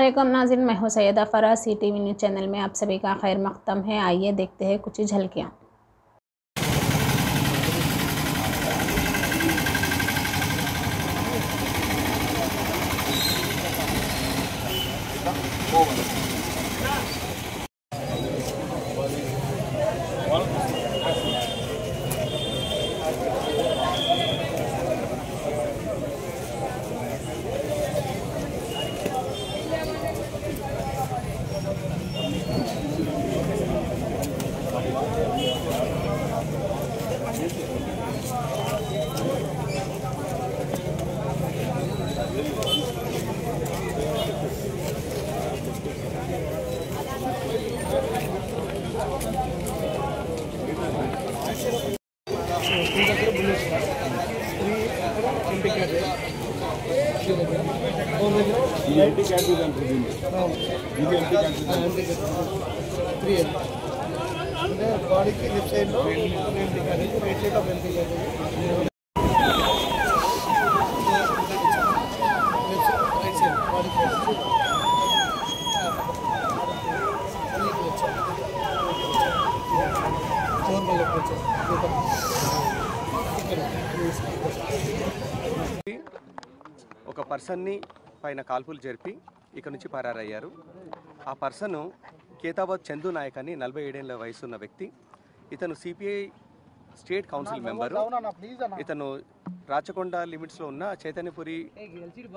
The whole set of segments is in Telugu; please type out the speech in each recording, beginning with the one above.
अस्सलामुअलैकुम नाज़रीन, मैं हूं Syeda Faraz. CTV news channel में आप सभी का खैर मक़दम है। आइए देखते हैं कुछ झलकियाँ। बॉडी की left side low right side of anti ఒక పర్సన్ని పైన కాల్పులు జరిపి ఇక్కడ నుంచి పరారయ్యారు. ఆ పర్సన్ కేతాబాద్ చందు నాయక్ అని 47 ఏళ్ల వయసున్న వ్యక్తి. ఇతను సిపిఐ స్టేట్ కౌన్సిల్ మెంబరు. ఇతను రాచకొండ లిమిట్స్లో ఉన్న చైతన్యపురి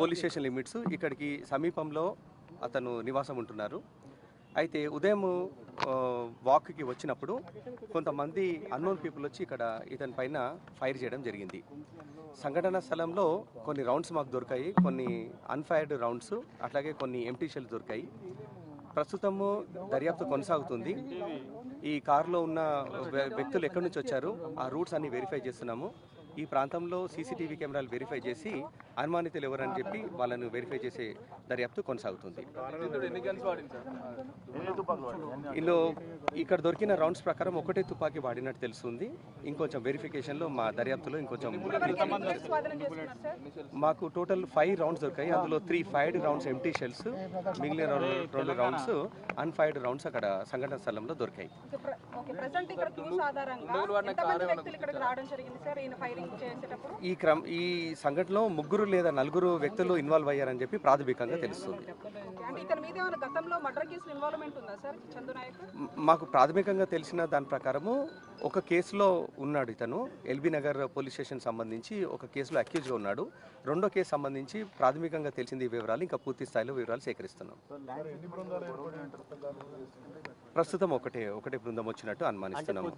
పోలీస్ స్టేషన్ లిమిట్స్ ఇక్కడికి సమీపంలో అతను నివాసం ఉంటున్నారు. అయితే ఉదయం వాక్కి వచ్చినప్పుడు కొంతమంది అన్నోన్ పీపుల్ వచ్చి ఇక్కడ ఇతని పైన ఫైర్ చేయడం జరిగింది. సంఘటన స్థలంలో కొన్ని రౌండ్స్ మాకు దొరికాయి, కొన్ని అన్ఫైర్డ్ రౌండ్స్, అట్లాగే కొన్ని ఎంటీ షెల్ దొరికాయి. ప్రస్తుతము దర్యాప్తు కొనసాగుతుంది. ఈ కారులో ఉన్న వ్యక్తులు ఎక్కడి నుంచి వచ్చారు, ఆ రూట్స్ అన్ని వెరిఫై చేస్తున్నాము. ఈ ప్రాంతంలో సీసీటీవీ కెమెరాలు వెరిఫై చేసి అనుమానితులు ఎవరని చెప్పి వాళ్ళను వెరిఫై చేసే దర్యాప్తు కొనసాగుతుంది. ఇందులో ఇక్కడ దొరికిన రౌండ్స్ ప్రకారం ఒకటే తుపాకీ వాడినట్టు తెలుస్తుంది. ఇంకొంచెం వెరిఫికేషన్లో మా దర్యాప్తులో ఇంకొంచెం మాకు టోటల్ 5 రౌండ్స్ దొరికాయి. అందులో 3 ఫైర్డ్ రౌండ్స్ ఎంటీ షెల్స్, మిగిలిన 2 రౌండ్స్ అన్ఫైర్డ్ రౌండ్స్ అక్కడ సంఘటన స్థలంలో దొరికాయి. ఈ సంఘటనలో 3 లేదా 4 వ్యక్తులు ఇన్వాల్వ్ అయ్యారని చెప్పి ప్రాథమికంగా తెలుస్తుంది. మాకు ప్రాథమికంగా తెలిసిన దాని ప్రకారము ఒక కేసులో ఉన్నాడు ఇతను. ఎల్బీ నగర్ పోలీస్ స్టేషన్ సంబంధించి ఒక కేసులో అక్యూజ్గా ఉన్నాడు. రెండో కేసు సంబంధించి ప్రాథమికంగా తెలిసింది ఈ వివరాలు, ఇంకా పూర్తి స్థాయిలో వివరాలు సేకరిస్తున్నాం. ప్రస్తుతం ఒకటే బృందం వచ్చినట్టు అనుమానిస్తున్నాము.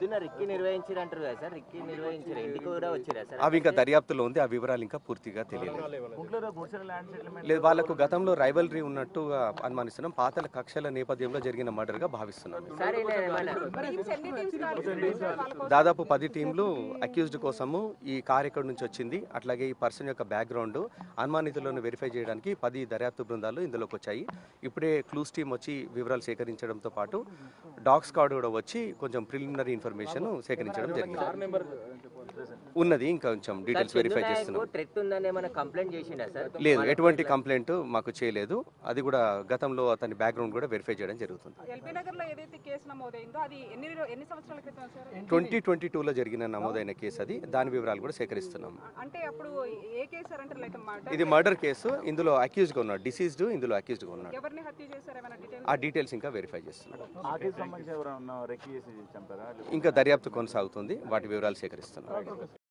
అవి ఇంకా దర్యాప్తులో ఉంది. ఆ వివరాలు ఇంకా పూర్తిగా తెలియలేదు. లేదు, వాళ్ళకు గతంలో రైవల్రీ ఉన్నట్టుగా అనుమానిస్తున్నాం. పాత కక్షల నేపథ్యంలో జరిగిన మర్డర్ గా భావిస్తున్నాం. దాదాపు 10 టీంలు అక్యూజ్డ్ కోసము ఈ కార్ ఎక్కడి నుంచి వచ్చింది, అట్లాగే ఈ పర్సన్ యొక్క బ్యాక్గ్రౌండ్, అనుమానితులను వెరిఫై చేయడానికి 10 దర్యాప్తు బృందాలు ఇందులోకి వచ్చాయి. ఇప్పుడే క్లూస్ టీం వచ్చి వివరాలు సేకరించడంతో పాటు డాగ్ స్క్వాడ్ కూడా వచ్చి కొంచెం ప్రిలిమినరీ ఇన్ఫర్మేషన్ సేకరించడం జరిగింది. ఉన్నది, ఇంకా కొంచెం డీటెయిల్స్ వెరిఫై చేస్తున్నాం. లేదు, ఎటువంటి కంప్లైంట్ మాకు చేయలేదు. అది కూడా గతంలో అతని బ్యాక్గ్రౌండ్ కూడా వెరిఫై చేయడం జరుగుతుంది. 2022లో జరిగిన నమోదైన కేసు అది. దాని వివరాలు కూడా సేకరిస్తున్నాం. ఇది మర్డర్ కేసు. ఇందులో అక్యూజ్గా ఉన్నాడు, డిసీజ్డ్ ఇందులో అక్యూజ్గా ఉన్నాడు. ఆ డీటెయిల్స్ ఇంకా వెరిఫై చేస్తున్నాం. ఇంకా దర్యాప్తు కొనసాగుతుంది. వాటి వివరాలు సేకరిస్తున్నాం.